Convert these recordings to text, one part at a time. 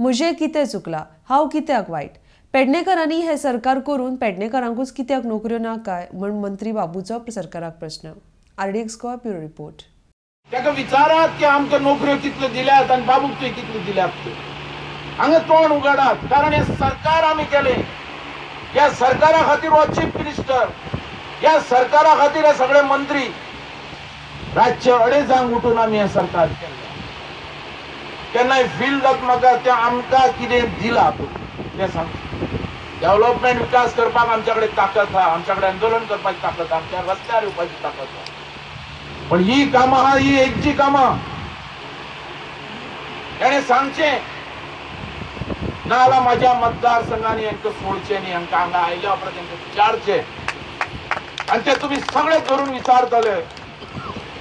म्हजें कितें चुकलां, हांव कित्याक वायट? पेडणेकरांनी हें सरकार करून पेडणेकरांकूच कित्याक नोकऱ्यो ना काय म्हण मंत्री बाबूचो सरकाराक प्रश्न. RDX Goa bureau report. ताका विचारात की आमकां नोकऱ्यो कितल्यो दिल्यात आनी बाबूक तुवें कितल्यो दिल्यात. हांगा तोंड उगडात, कारण हे सरकार आमी केलें. ह्या सरकारा खातीर हो चीफ मिनिस्टर, ह्या सरकारा खातीर हे सगळे मंत्री रातचे 2:30 उठून आमी हें सरकार केलें. केन्नाय फील जाता म्हाका तें आमकां कितें दिलां तें सांग. डेव्हलपमेंट विकास करपाक आमच्या कडेन ताकद आहा, आमच्या कडेन आंदोलन करपाची ताकद आहा, आमच्या रस्त्यार येवपाची ताकद आहा. पण ही कामां आहा ही एकची कामां ताणें सांगचें नाजाल्यार म्हाज्या मतदारसंघांनी हांकां सोडचें न्ही, हांकां हांगा आयल्या उपरांत तांकां विचारचें आनी ते तुमी सगळे धरून विचारतले.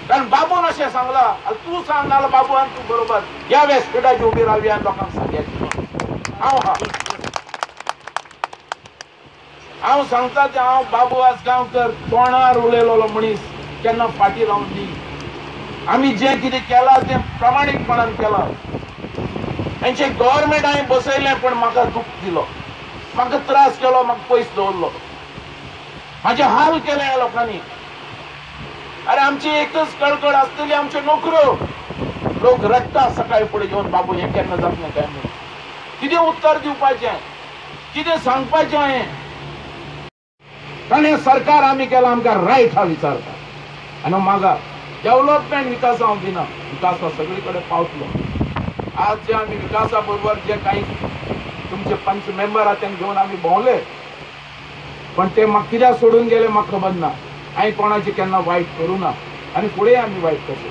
कारण बाबून अशें सांगलां, तूं सांग नाल्यार बाबू आनी तूं बरोबर ह्या व्यासपीठाचेर उबी रावया आनी लोकांक सांगया. हांव सांगता ते हांव बाबू आसगांवकर तोंडार उलयलोलो मनीस केन्ना फाटीं रावन दी. आमी जें कितें केलां तें प्रामाणीकपणान केलां. हेंचें गव्हर्मेंट हांवें बसयलें पण म्हाका दूख दिलो, म्हाका त्रास केलो, म्हाका पयस दवरलो, म्हाजे हाल केले ह्या लोकांनी. अरे आमची एकच कळकळ आसतली, आमच्यो नोकऱ्यो. लोक रडटा सकाळी फुडें येवन बाबू हें केन्ना जातलें काय म्हणून. कितें उत्तर दिवपाचें, कितें सांगपाचें हांवें. कारण हें सरकार आमी केलां, आमकां रायट हा विचारता. आनी म्हाका डेव्हलपमेंट विकास हांव दिना, विकास हो सगळे कडेन पावतलो. आज जे आमी विकासा बरोबर जे काही तुमचे पंच मेंबर आहा तेंका घेवन आमी भोंवले, पण ते म्हाका कित्याक सोडून गेले म्हाका खबर ना. हांवें कोणाचें केन्ना वायट करूं ना आनी फुडें आमी वायट करतले.